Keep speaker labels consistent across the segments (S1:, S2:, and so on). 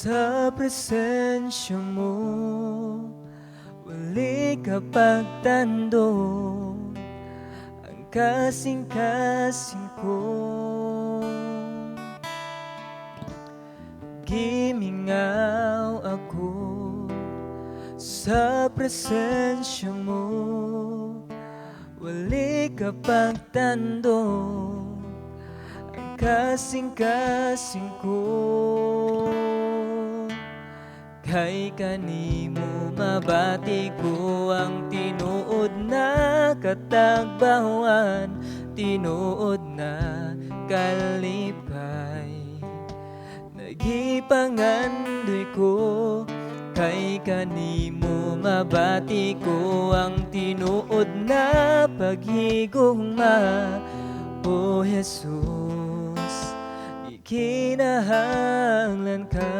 S1: Sa presensya mo, wali kapagtando ang kasing-kasing ko. Gimingaw ako sa presensya mo, wali kapagtando ang kasing-kasing ko. Kay kanimo mabati ko ang tinuod na katagbawan, tinuod na kalipay. Nagipangandoy ko, kay kanimo mabati ko ang tinuod na paghigugma. O Jesus, ikinahanglan ka.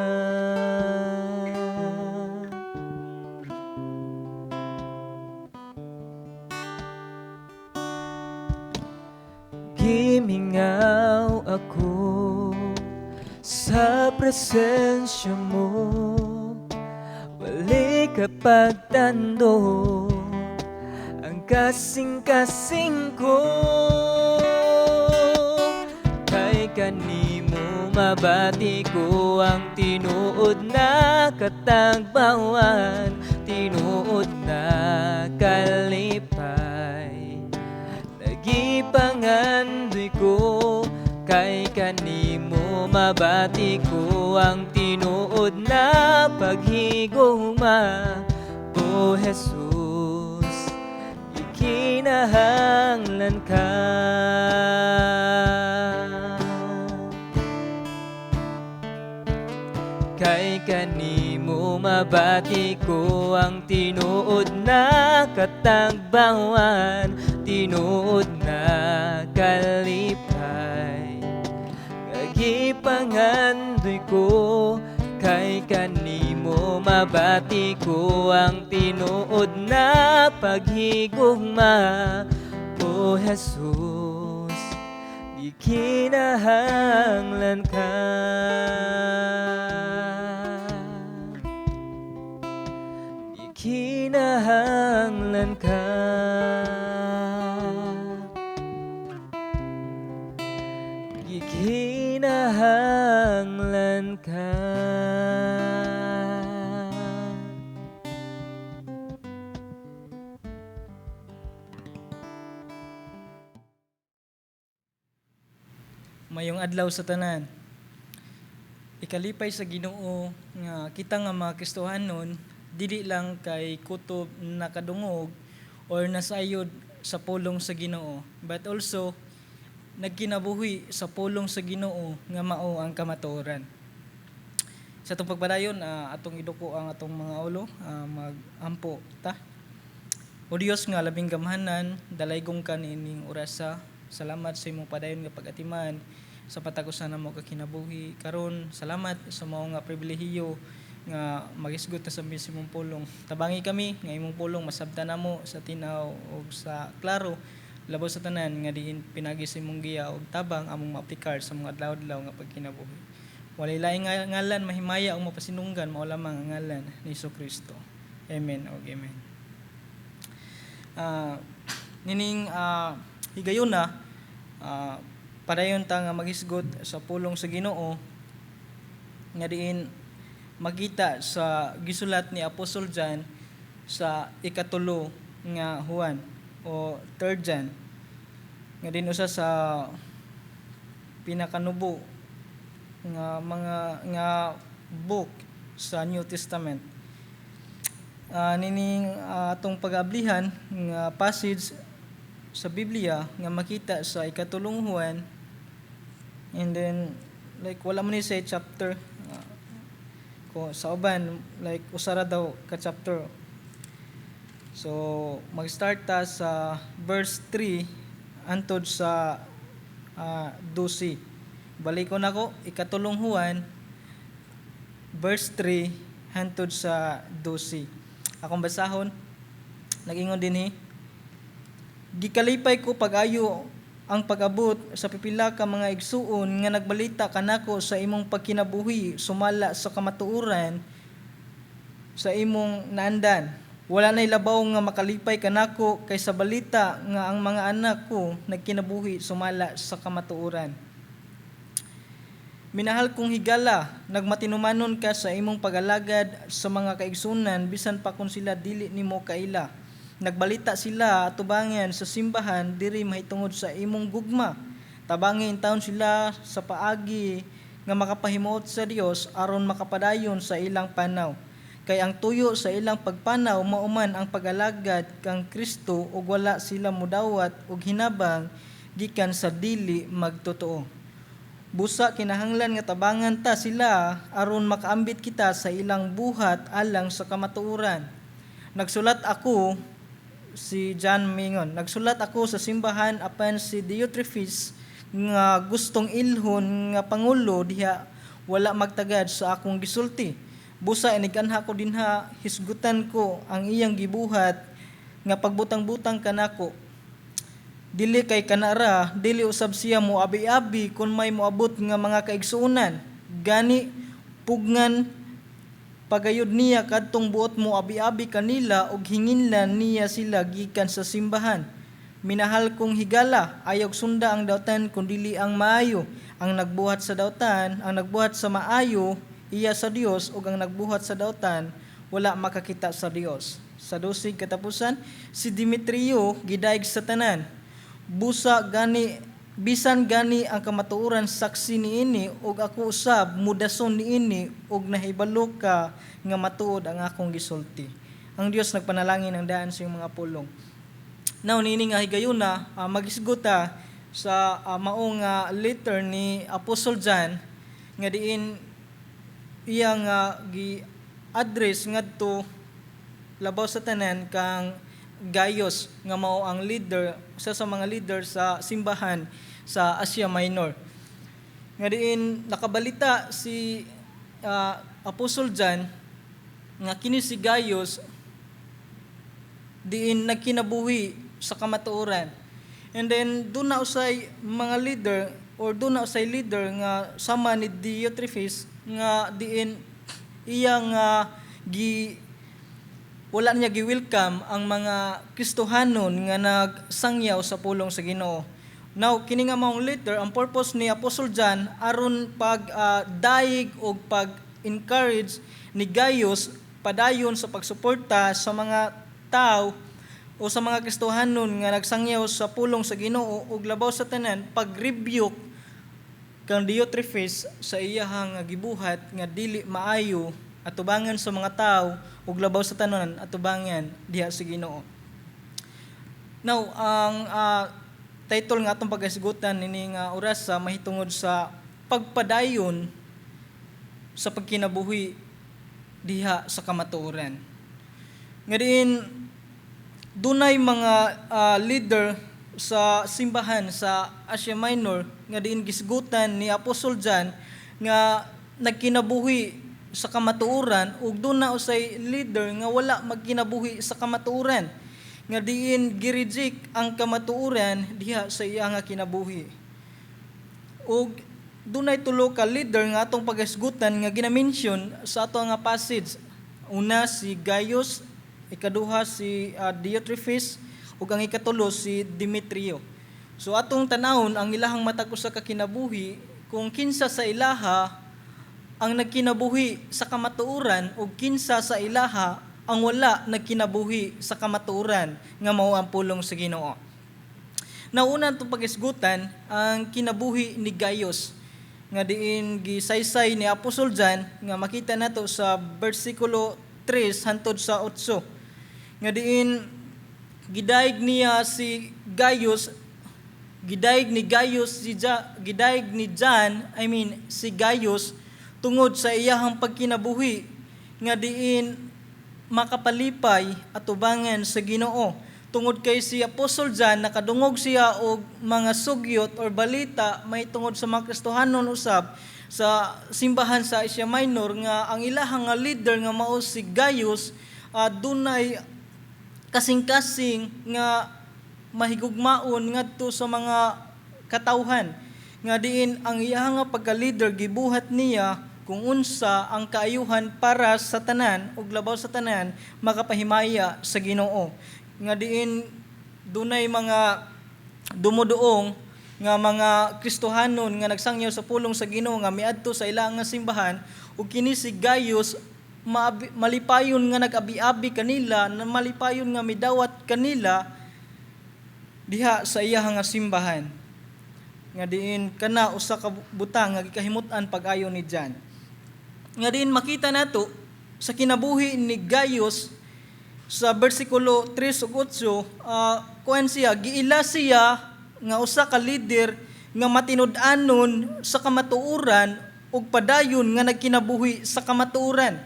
S1: Gimingaw ako sa presensya mo, wali kapagtando ang kasing-kasing ko. Kay kanimo mabati ko ang tinuod na katagbawan, tinuod na kalipay. Nagipangandoy ko, kay kanimo mabati ko ang tinuod na paghigugma. O Jesus, ikinahanglan ka. Kay kanimo mabati ko ang tinuod na katagbawan, tinuod na kalipay. Nagipangandoy ko, kay kanimo mabati ko ang tinuod na paghigugma. O Jesus, di kinahanglan ka. Di kinahanglan ka. Di kinahanglan ka.
S2: Mayong adlaw sa tanan. Ikalipay sa Ginoo nga kita nga mga Kristohanon dili lang kay kutob nakadungog or nasayod sa pulong sa Ginoo, but also nagkinabuhi sa pulong sa Ginoo nga mao ang kamatuoran. Sa atong pagpadayon, atong iduko ang atong mga ulo, magampo ta. O Dios nga labing gamhanan, dalaygong ka niining orasa. Salamat sa imong padayon nga pag-atiman sa patagusan namo ka kinabuhi karon. Salamat sa mao nga pribilehiyo nga magisgot ta sa imong pulong. Tabangi kami nga imong pulong masabtan namo sa tinaw o sa klaro, labaw sa tanan nga diin pinagi sa imong giya og tabang among maaplikar sa mga adlaw-adlaw nga pagkinabuhi. Walay laing ngalan mahimaya o mapasinunggan, mao lamang ang ngalan ni Jesucristo. Amen o amen. Nining higayon na padayon ta nga magisgot sa pulong sa Ginoo nga diin makita sa gisulat ni Apostol John sa ikatulo nga Juan o third John nga din usa sa pinakanubo nga mga nga book sa New Testament. Nining atong pag-ablihan nga passage sa Biblia nga makita sa ikatulong Juan, and then like wala man ni say chapter ko sa uban like usara daw ka chapter. So mag-start ta sa verse 3 antod sa 12. Balik ko nako ikatulong Juan verse 3 hantod sa 12. Akong basahon, nag-ingon dinhi, gikalipay ko pag-ayo ang pag-abot sa pipila ka mga igsuon nga nagbalita kanako sa imong pagkinabuhi sumala sa kamatuoran sa imong naandan. Wala nay labaw nga makalipay kanako kaysa balita nga ang mga anak ko nagkinabuhi sumala sa kamatuoran. Minahal kong higala, nagmatinumanon ka sa imong pagalagad sa mga kaigsunan bisan pa kung sila dili nimo kaila. Nagbalita sila atubangan sa simbahan diri mahitungod sa imong gugma. Tabangin taon sila sa paagi nga makapahimuot sa Dios aron makapadayon sa ilang panaw. Kay ang tuyo sa ilang pagpanaw mauman ang pagalagad kang Kristo ug wala sila mudawat og hinabang gikan sa dili magtotoo. Busa kinahanglan nga tabangan ta sila aron makaambit kita sa ilang buhat alang sa kamatuoran. Nagsulat ako si John Mingon. Nagsulat ako sa simbahan apan si Diotrephes nga gustong ilhon nga pangulo diha wala magtagad sa akong gisulti. Busa iniganha ko dinha hisgutan ko ang iyang gibuhat nga pagbutang-butang kanako. Dili kay kanara, dili usab siya mo abi-abi kung may moabot nga mga kaigsuonan. Gani pugnan pagayod niya kadtong buot mo abi-abi kanila ug hinginlan niya sila gikan sa simbahan. Minahal kong higala, ayog sunda ang dawtan kun dili ang maayo. Ang nagbuhat sa dawtan, ang nagbuhat sa maayo, iya sa Dios ug ang nagbuhat sa dawtan wala makakita sa Dios. Sa dosig katapusan, si Demetrio gidaig sa tanan. Busa gani bisan gani ang kamatuoran saksi niini ug ako usab mudason niini ug nahibalo ka nga matuod ang akong gisulti. Ang Dios nagpanalangin ang daan sa iyong mga pulong. Now nini nga higayuna magisguta sa maong letter ni Apostle John nga diin iyang gi-address ngadto labaw sa tanan kang Gaius nga mao ang leader, isa sa mga leader sa simbahan sa Asia Minor. Nga diin nakabalita si Apostle John nga kini si Gaius diin nagkinabuhi sa kamatuoran. And then doon na usay mga leader or doon na usay leader nga sama ni Diotrephes nga diin iyang wala niya gi-welcome ang mga Kristohanon nga nagsangyaw sa pulong sa Ginoo. Now kini nga maong letter, ang purpose ni Apostle John aron daig o pag-encourage ni Gaius padayon sa pagsuporta sa mga tao o sa mga Kristohanon nga nagsangyaw sa pulong sa Ginoo ug labaw sa tanan pag-rebuke kang Diotrephes sa iyahang gibuhat nga dili maayo atubangan sa mga tao ug labaw sa tanan atubangan diha sa Ginoo. Now, ang title nga atong paghisgutan nini nga oras sa mahitungod sa pagpadayon sa pagkinabuhi diha sa kamatuoran. Nga diin dunay mga leader sa simbahan sa Asia Minor nga diin gisgutan ni Apostle John nga nagkinabuhi sa kamatuoran ug doon na usay leader nga wala magkinabuhi sa kamatuoran nga diin gireject ang kamatuoran diha sa iya nga kinabuhi. Ug dunay tulo ka leader nga atong paghisgutan nga ginamention sa ato nga passage. Una si Gaius, ikaduha si Diotrephes ug ang ikatulo si Demetrio. So atong tanawon ang ilahang matag usa ka kinabuhi kung kinsa sa ilaha ang nagkinabuhi sa kamatuoran o kinsa sa ilaha ang wala nagkinabuhi sa kamatuoran nga mao ang pulong sa Ginoo. Nauna itong paghisgutan ang kinabuhi ni Gaius nga diin gisaysay ni Apostle John nga makita nato sa bersikulo 3 hantod sa 8 nga diin gidaig niya si Gaius gidaig ni John si Gaius tungod sa iyahang pagkinabuhi nga diin makapalipay atubangan sa Ginoo. Tungod kay si Apostle John nakadungog siya og mga sugyot or balita may tungod sa mga Kristohanon usab sa simbahan sa Asia Minor nga ang ilahang leader nga mao si Gaius dunay kasing-kasing nga mahigugmaon ngadto sa mga katawhan nga diin ang iya nga pagka-leader gibuhat niya kung unsa ang kaayuhan para sa tanan ug labaw sa tanan makapahimaya sa Ginoo. Nga diin dunay mga dumuduong nga mga Kristohanon nga nagsangyaw sa pulong sa Ginoo nga miadto sa ilang nga simbahan ug kini si Gaius malipayon nga nag-abi-abi kanila, na malipayon nga midawat kanila diha sa iya nga simbahan. Nga diin kana usa ka butang nga gikahimut-an pag-ayo ni John. Nga diin makita nato sa kinabuhi ni Gaius sa bersikulo 3 ug 8, kuan siya, giila siya nga usa ka leader nga matinud-anon sa kamatuoran ug padayon nga nagkinabuhi sa kamatuoran.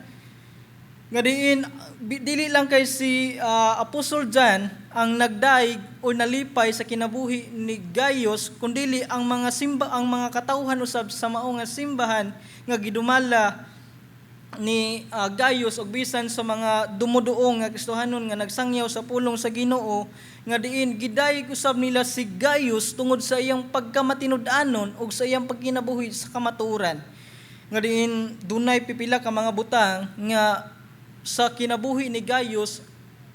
S2: Nga diin dili lang kay si Apostol John ang nagdaig o nalipay sa kinabuhi ni Gaius, kundi ang mga katawhan usab sa mao nga simbahan nga gidumala ni Gaius ug bisan sa mga dumuduong nga Kristohanon nga nagsangyaw sa pulong sa Ginoo, nga diin gidayeg usab nila si Gaius tungod sa iyang pagkamatinud-anon ug sa iyang pagkinabuhi sa kamatuoran. Nga diin dunay pipila ka mga butang nga sa kinabuhi ni Gaius,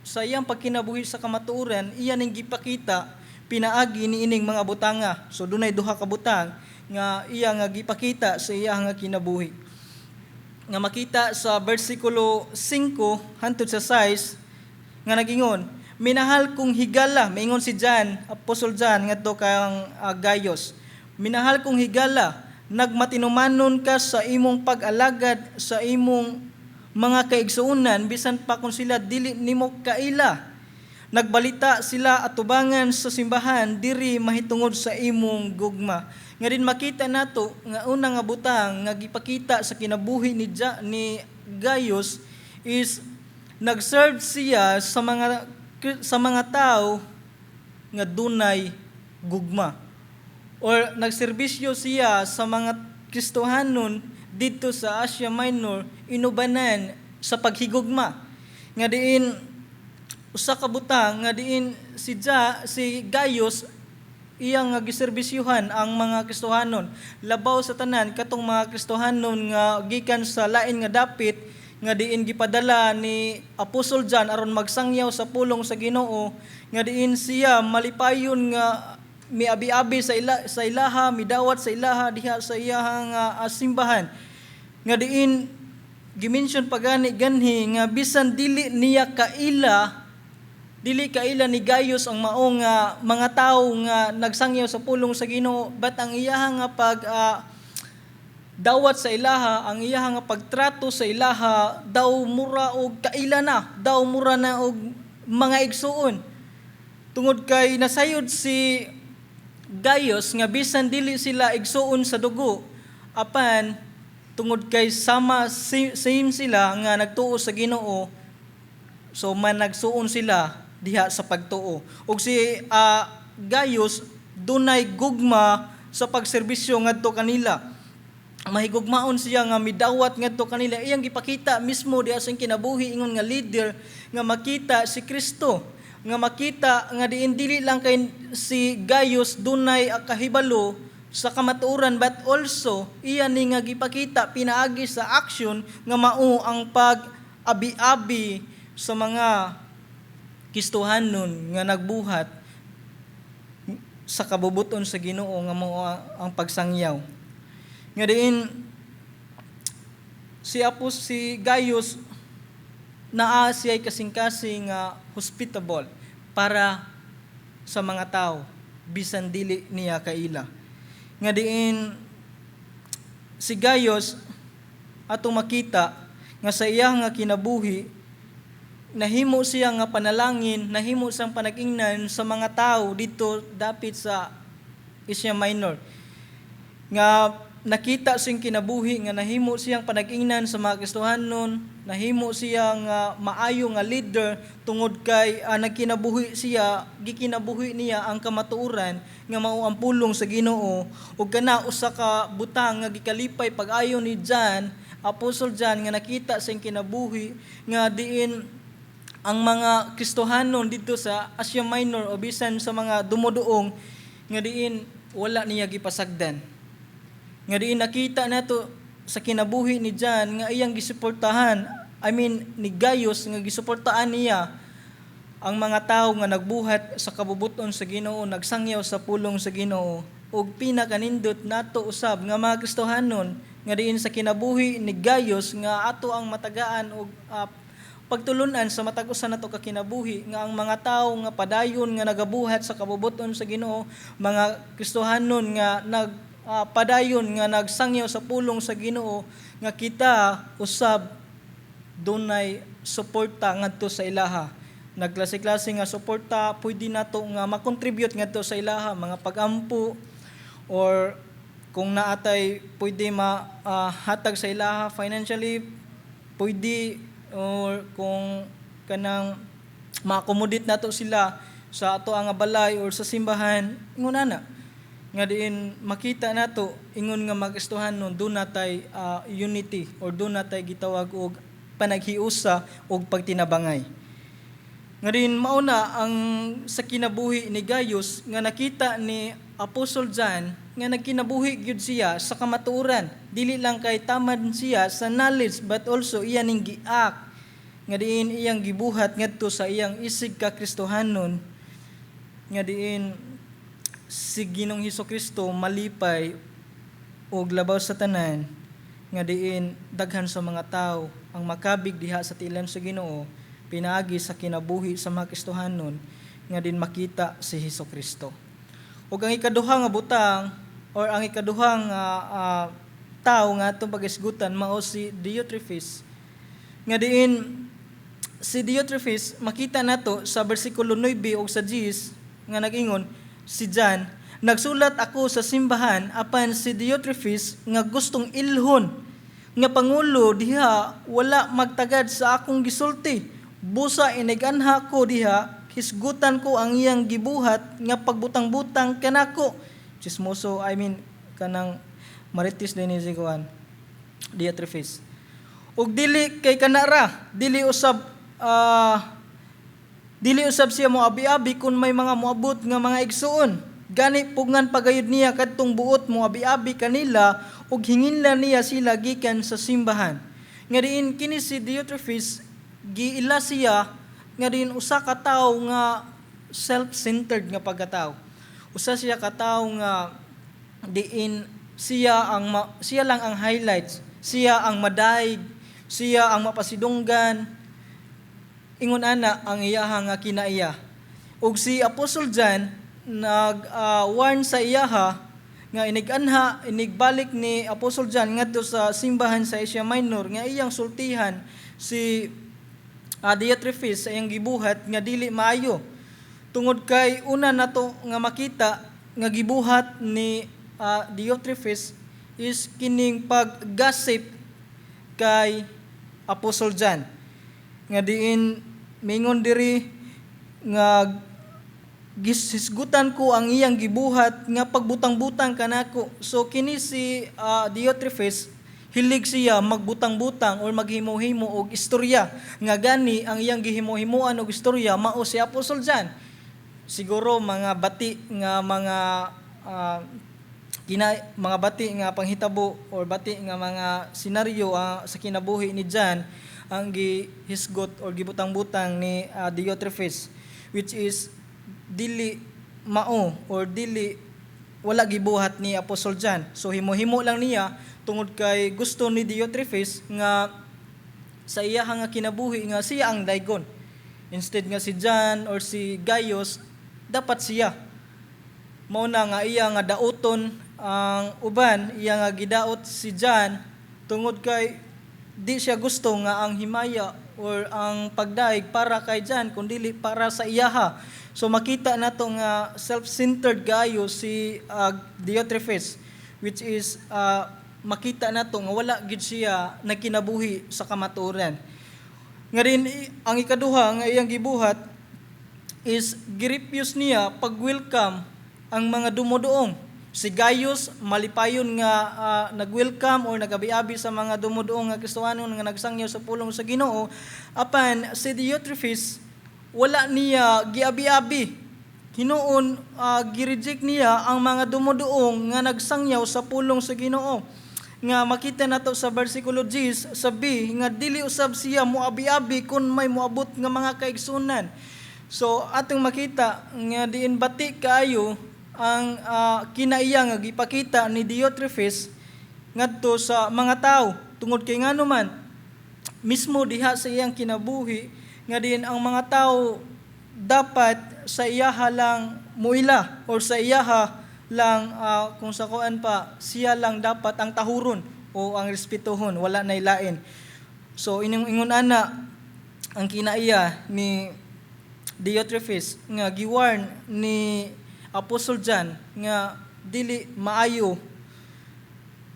S2: sa iyang pagkinabuhi sa kamatuoran, iya ning gipakita pinaagi ni ining mga butanga. So dunay duha ka butang nga iya nga gipakita sa iya nga kinabuhi. Nga makita sa bersikulo 5 hangtod sa 6 nga nagingon, minahal kong higala, maingon si John, Apostol John ngadto kang Gaius. Minahal kong higala, nagmatinumanon ka sa imong pag-alagad sa imong mga kaigsuunan bisan pa kung sila dili nimo kaila. Nagbalita sila atubangan sa simbahan diri mahitungod sa imong gugma. Nga din makita nato nga una nga butang nga gipakita sa kinabuhi ni Gaius is nagserve siya sa mga tao nga dunay gugma, or nagserbisyo siya sa mga Kristohanon dito sa Asia Minor inubanan sa paghigugma. Nga diin usa ka butang nga diin si Gaius iyang nga giserbisyuhan ang mga Kristohanon labaw sa tanan katong mga Kristohanon nga gikan sa lain nga dapit nga diin gipadala ni Apostol John aron magsangyaw sa pulong sa Ginoo. Nga diin siya malipayon nga miabi-abi sa ilaha, midawat sa ilaha diha sa iyang simbahan. Nga diin gimension pagani ganhi nga bisan dili kaila ni Gaius ang maong mga tawo nga nagsangyaw sa pulong sa Ginoo, but ang iyaha nga dawat sa ilaha, ang iyaha nga pagtrato sa ilaha daw mura og kaila na, daw mura na og mga igsuon. Tungod kay nasayod si Gaius nga bisan dili sila igsuon sa dugo, apan tungod kay same sila nga nagtuo sa Ginoo, so nagsuon sila diha sa pagtuo. Ug si Gaius dunay gugma sa pagserbisyo ngadto kanila. Mahigugmaon siya nga midawat ngadto kanila. Iyang gipakita mismo diha sa kinabuhi ingon nga leader nga makita si Kristo, nga makita nga diin dili lang kay si Gaius dunay kahibalo sa kamatuoran, but also iya ni nga gipakita pinaagi sa action nga mao ang pag-abi-abi sa mga Kristohanon nga nagbuhat sa kabubuton sa Ginoo nga mao ang pagsangyaw. Nga diin si Gaius naa siya'y kasing-kasing hospitable para sa mga tao bisan dili niya kaila. Nga diin si Gaius atong makita nga sa iya nga kinabuhi nahimo siya nga panalangin, nahimo siyang panag-ingnan sa mga tao dito dapit sa Asia Minor. Nga nakita siyang kinabuhi nga nahimo siyang panag-ingnan sa mga Kristohanon, nahimo siyang maayo nga leader tungod kay nagkinabuhi gikinabuhi niya ang kamatuoran nga mao ang pulong sa Ginoo. Ug kana usa ka butang nga gikalipay pag-ayo ni John, Apostol John, nga nakita siyang kinabuhi nga diin ang mga Kristohanon dito sa Asia Minor o bisan sa mga dumuduong nga diin wala niya gipasagdan. Nga diin nakita nato sa kinabuhi ni John nga iyang gisuportahan, ni Gaius nga gisuportahan niya ang mga tao nga nagbuhat sa kabubuton sa Ginoo, nagsangyaw sa pulong sa Ginoo, ug pinakanindot nato usab nga mga Kristohanon nga diin sa kinabuhi ni Gaius nga ato ang matagaan og pagtulunan sa matag usa nato ka kinabuhi nga ang mga tao nga padayon nga nagabuhat sa kabubuton sa Ginoo, mga Kristohanon nga padayon nga nagsangyaw sa pulong sa Ginoo, nga kita usab dunay suporta ngadto sa ilaha. Nagklase-klase nga suporta pwede nato nga makontribute ngadto sa ilaha, mga pagampo or kung naatay pwede mahatag sa ilaha financially, pwede, or kung kanang ma-accommodate nato sila sa ato ang balay or sa simbahan, ingon ana nga diin makita nato ingon nga mag-Kristohanon doon natay unity or doon natay gitawag og panaghiusa og pagtinabangay. Nga rin mauna ang sa kinabuhi ni Gaius nga nakita ni Apostol John nga nagkinabuhi gyud siya sa kamatuoran. Dili lang kay tamad siya sa knowledge but also iya ning giak nga diin iyang gibuhat ngadto sa iyang isig ka Kristohanon nga diin si Ginoong Hesukristo malipay og labaw sa tanan nga diin daghan sa mga tao ang makabig diha sa tilan sa Ginoo pinaagi sa kinabuhi sa mga Kristohanon nga din makita si Hesukristo. Ug ang ikaduha nga butang or ang ikaduha nga tao nga atong pagisgutan mao si Diotrephes. Nga diin si Diotrephes makita nato sa bersikulo 9 ug sa 10 nga nag-ingon si John, nagsulat ako sa simbahan apan si Diotrephes nga gustong ilhon nga pangulo diha wala magtagad sa akong gisulti. Busa iniganha ko diha, hisgutan ko ang iyang gibuhat nga pagbutang-butang kanako. Chismoso, kanang maritis din ni Ziguan, Diotrephes. Ug dili kay kanara, dili usab siya mo abi-abi kung may mga moabot nga mga igsuon. Gani pugngan pagayod niya kadtong buot mo abi-abi kanila ug hinginlan niya sila gikan sa simbahan. Nga diin kini si Diotrephes giila siya nga din usa ka tawo nga self-centered nga pagkatao. Usa siya ka tawo nga diin siya lang ang highlights, siya ang madaig, siya ang mapasidunggan. Ingon ana ang iyaha nga kinaiya. Ug si Apostol John nag-warn sa iyaha nga inigbalik ni Apostol John ngadto sa simbahan sa Asia Minor nga iyang sultihan si Diotrephes sa iyang gibuhat nga dili maayo. Tungod kay una nato nga makita nga gibuhat ni Diotrephes is kining pag-gossip kay Apostol John. Nga diin mingon diri nga gisisgutan ko ang iyang gibuhat nga pagbutang-butang kanako. So kini si Diotrephes hilig siya magbutang-butang or maghimo-himo og istorya nga gani ang iyang gihimo-himuan og istorya mao si Apostol John. Siguro mga bati nga mga bati nga panghitabo or bati nga mga senaryo sa kinabuhi ni John ang gihisgot or gibutang-butang ni Diotrephes, which is dili mao or dili wala gibuhat ni Apostol John. So himo-himo lang niya tungod kay gusto ni Diotrephes nga sa iya nga kinabuhi nga siya ang daygon. Instead nga si John or si Gaius, dapat siya. Mao na nga iya nga daoton ang uban, iya nga gidaot si John tungod kay di siya gusto nga ang himaya or ang pagdaig para kay John kundi para sa iyaha. So makita nato nga self-centered gayo si Diotrephes, which is makita nato nga wala gid siya nagkinabuhi sa kamatuoran. Nga rin ang ikaduha nga iyang gibuhat is girepyos niya pag-welcome ang mga dumodoong. Si Gaius malipayon nga nag-welcome or nagabi-abi sa mga dumodoong nga Kristohanon nga nagsangyaw sa pulong sa Ginoo. Apan si Diotrephes wala niya giabi-abi, hinuon gireject niya ang mga dumuduong nga nagsangyaw sa pulong sa Ginoo. Nga makita nato sa bersikulo 10 sabi nga dili usab siya moabi-abi kun may moabot nga mga kaigsunan. So atong makita nga diin bati kaayo ang kinaiya nga gipakita ni Diotrephes ngadto sa mga tao tungod kay ngano man mismo diha sa iyang kinabuhi nga diin ang mga tao dapat sa iyaha lang muila or sa iyaha lang kung sa kuan pa siya lang dapat ang tahuron o ang respetuhon, wala nay lain. So ingon ana ang kinaiya ni Diotrephes nga giwarn ni Apostol John nga dili maayo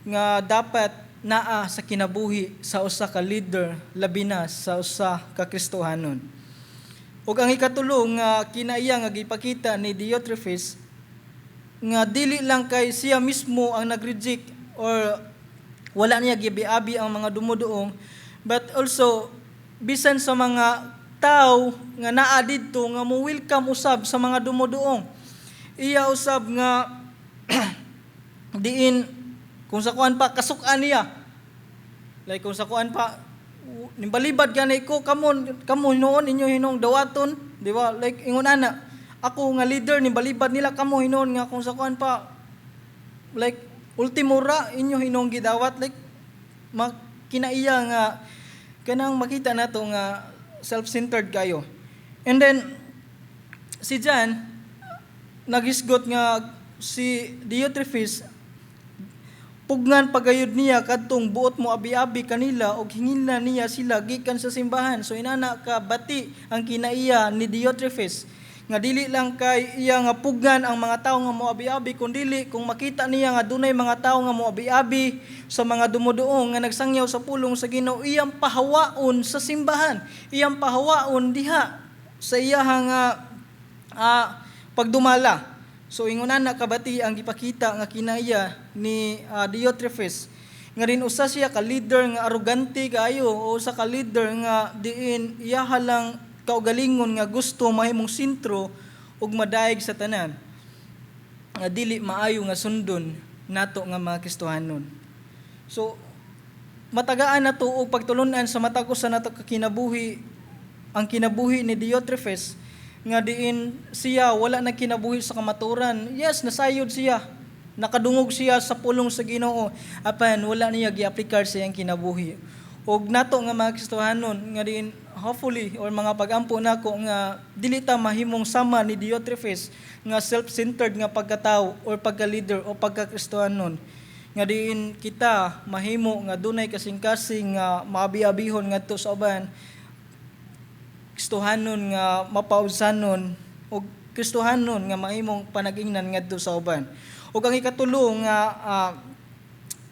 S2: nga dapat naa sa kinabuhi sa usa ka leader labi na sa usa ka Kristohanon. Ug ang ikatulo nga kinaiya nga gipakita ni Diotrephes nga dili lang kay siya mismo ang nag-reject or wala niya gibiabi ang mga dumuduong, but also bisan sa mga tao nga naa didto nga mo welcome usab sa mga dumuduong. Iya usab nga diin kung sa kuan pa kasukan niya. Like kung sa kuan pa nimbalibad gani ko kamo noon inyo hinong dawaton, di ba? Like ingon ana ako nga leader ni balibad nila kamo hinon nga kung sa kuan pa like ultimo ra inyo hinong gidawat like kinaiya nga kanang makita nato nga self-centered kayo. And then si John nagisgot nga si Diotrephes pugnan pagayod niya kadtong buot mo abi-abi kanila og hingila niya sila gikan sa simbahan. So inana ka bati ang kinaiya ni Diotrephes nga dili lang kay iya nga pugnan ang mga tawo nga moabi-abi kundi kung makita niya nga dunay mga tawo nga moabi-abi sa mga dumuduong nga nagsangyaw sa pulong sa Ginoo, iyang pahawaon sa simbahan, iyang pahawaon diha sa iyaha nga pagdumala. So ingunan na kabati ang gipakita nga kinaiya ni Diotrephes nga rin usa siya ka leader nga arrogante kaayo o usa ka leader nga diin iyaha lang kaugalingon nga gusto mahimong sentro ug madaig sa tanan nga dili maayo nga sundon nato nga mga Kristohanon. So matagaan nato og pagtulunan sa matag usa nato ka kinabuhi ang kinabuhi ni Diotrephes nga diin siya wala na kinabuhi sa kamaturan. Yes, nasayod siya, nakadungog siya sa pulong sa Ginoo, apan wala niya gi-aplikar sa iyang kinabuhi. Og nato nga mga Kristohanon nga diin hopefully or mga pagampo nako nga dili ta mahimong sama ni Diotrephes nga self-centered nga pagkatao or pagka-leader o pagka-Kristohanon nga diin kita mahimo nga dunay kasing-kasing nga maabi-abihon ngadto sa uban Kristohanon nga mapausanon o Kristohanon nga mahimong panag-ingnan ngadto sa uban. Ug ang ikatulo nga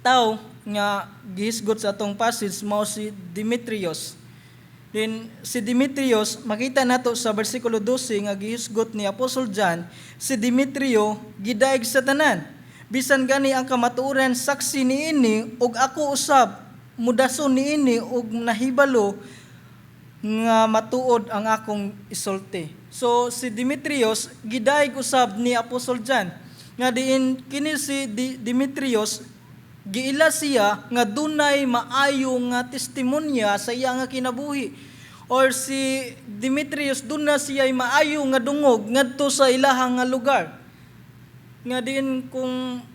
S2: tao nga gihisgot sa atong passage mao si Demetrius. Then si Demetrius makita nato sa bersikulo 12 nga gihisgot ni Apostol John, si Demetrio gidaig sa tanan. Bisan gani ang kamatuoran saksi niini ug ako usab mudason niini ug nahibalo nga matuod ang akong isulti. So si Demetrius gidaig usab ni Apostol John nga diin kini si Demetrius giila siya nga dunay maayo nga testimonya sa iya nga kinabuhi or si Demetrius dunay siya maayo nga dungog ngadto sa ilahang nga lugar nga diin kung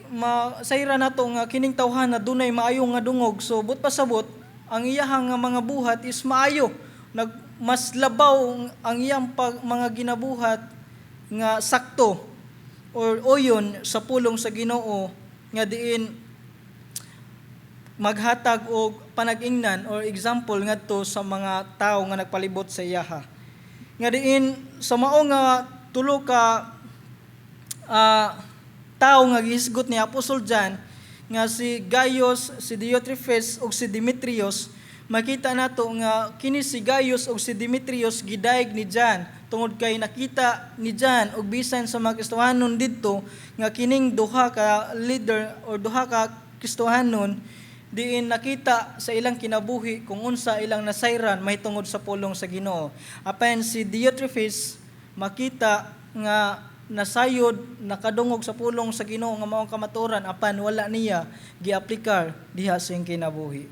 S2: masayra nato nga kining tawhan na dunay maayo nga dungog so but pasabot ang iyahang nga mga buhat is maayo mas labaw ang iyang mga ginabuhat nga sakto or oyon sa pulong sa Ginoo nga diin maghatag og panag-ingnan or example ngadto sa mga tao nga nagpalibot sa iyaha. Nga diin sa mao nga tulo ka tao nga gihisgot ni Apostol John nga si Gaius, si Diotrephes ug si Demetrius, makita nato nga kini si Gaius ug si Demetrius gidaig ni John tungod kay nakita ni John ug bisan sa mga Kristohanon didto nga kining duha ka leader or duha ka Kristohanon diin nakita sa ilang kinabuhi kung unsa ilang nasayran mahitungod sa pulong sa Ginoo. Apan si Diotrephes makita nga nasayod nakadungog sa pulong sa Ginoo nga maong kamaturan apan wala niya giaplikar diha sa iyang kinabuhi.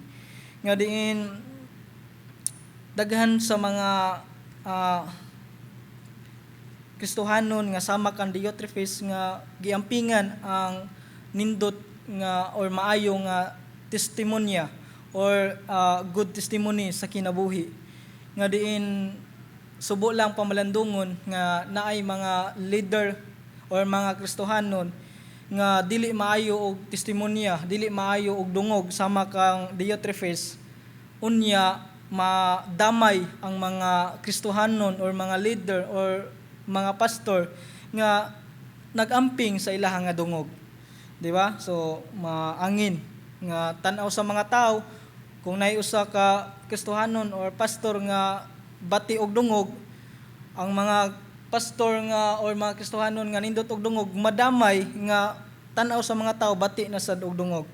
S2: Nga diin daghan sa mga Kristohanon nga sama kang Diotrephes nga giampingan ang nindot nga or maayo nga testimonya or good testimony sa kinabuhi. Nga diin subo lang pamalandungon nga naay mga leader or mga Kristohanon nga dili maayo og testimonya, dili maayo og dungog sama kang Diotrephes. Unya madamay ang mga Kristohanon or mga leader or mga pastor nga nagamping sa ilaha nga dungog. Di ba? So maangin nga tan-aw sa mga tao kung naay usa ka Kristohanon or pastor nga bati og dungog, ang mga pastor nga or mga Kristohanon nga nindot og dungog madamay nga tan-aw sa mga tao bati na sad og dungog,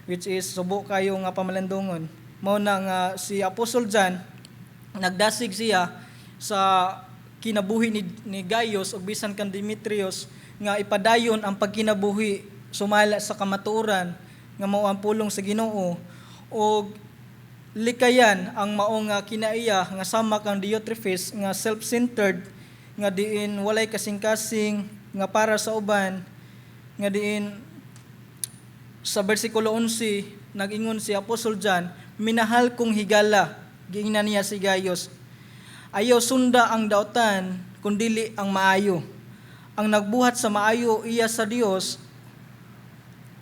S2: which is subo kayo nga pamalandungon. Mao na nga si Apostol John nagdasig siya sa kinabuhi ni Gaius ug bisan kan Demetrius nga ipadayon ang pagkinabuhi sumala sa kamatuoran nga mao ang pulong sa Ginoo ug likayan ang maong kinaiya nga sama kang Diotrephes nga self-centered nga diin walay kasing-kasing nga para sa uban nga diin sa bersikulo 11 nag-ingon si Apostol John, minahal kong higala giingnan niya si Gaius. Ayaw sunda ang dautan kundili ang maayo. Ang nagbuhat sa maayo iya sa Dios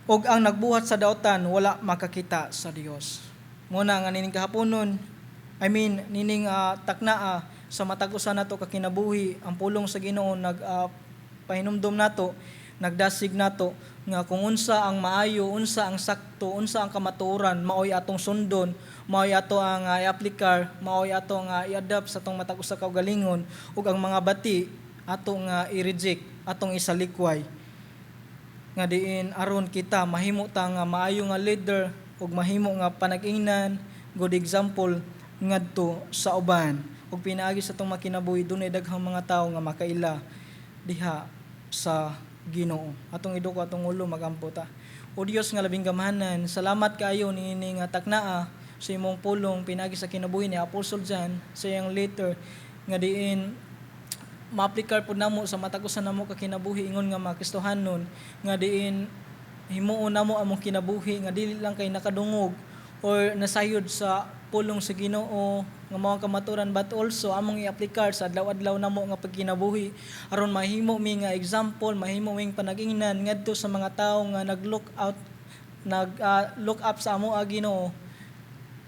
S2: ug ang nagbuhat sa dautan wala makakita sa Dios. Muna nga nining kahaponon, nining taknaa sa matag-usa nato ka kinabuhi, ang pulong sa Ginoo pahinumdom nato, nagdasig nato nga kung unsa ang maayo, unsa ang sakto, unsa ang kamatuoran, maoy atong sundon, maoy ato ang i-aplikar, maoy ato nga i-adapt sa atong matag-usa ka kaugalingon ug ang mga bati atong i-reject, atong isalikway. Nga diin aron kita mahimo ta nga maayo nga leader ug mahimo nga panag-ingnan, good example ngadto sa uban. Ug pinaagi sa atong makinabuhi dunay daghang mga tawo nga makaila diha sa Ginoo. Atong iduko atong ulo magampo ta. O Dios nga labing gamahanan, salamat kaayo niini nga taknaa sa imong pulong pinagi sa kinabuhi ni Apostol John sa iyang letter nga diin maaplikar pud namo sa matag-usa namo ka kinabuhi ingon nga mga Kristohanon nga diin himuon namo among kinabuhi nga dili lang kay nakadungog or nasayod sa pulong sa Ginoo nga mao kamaturan but also among i-aplikar sa adlaw-adlaw namo nga pagkinabuhi aron mahimo mi nga example, mahimo ming panag-ingnan ngadto sa mga tawo nga nag-look up sa amo Ginoo.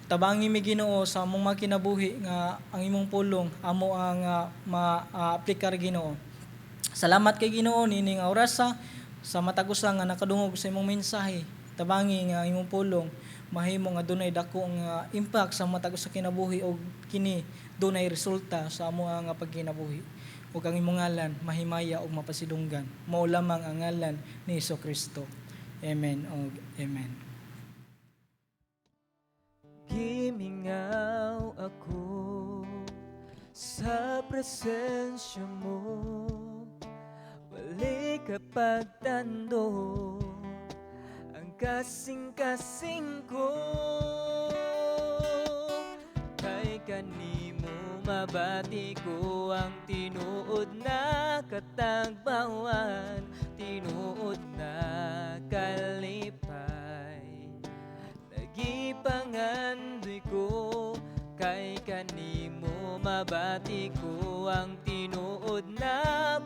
S2: Tabangi mi Ginoo sa among mga kinabuhi nga ang imong pulong amo ang ma-aplikar Ginoo. Salamat kay Ginoo nining orasa sa matag-usa nga nakadungog sa imong mensahe. Tabangi nga imong pulong mahimo nga dunay dako nga impact sa matag-usa kinabuhi og kini dunay resulta sa amo nga pagkinabuhi. Ug ang imong ngalan mahimaya ug mapasidunggan. Mao lamang ang ngalan ni Hesukristo. Amen ug amen.
S1: Gimingaw ako sa presensya mo, wali ka pagtando ang kasing-kasing ko, kay kanimo mabati ko ang tinuod na katagbawan, tinuod na kalipay. Nagipangandoy ko kay kanimo mabati ko ang tinuod na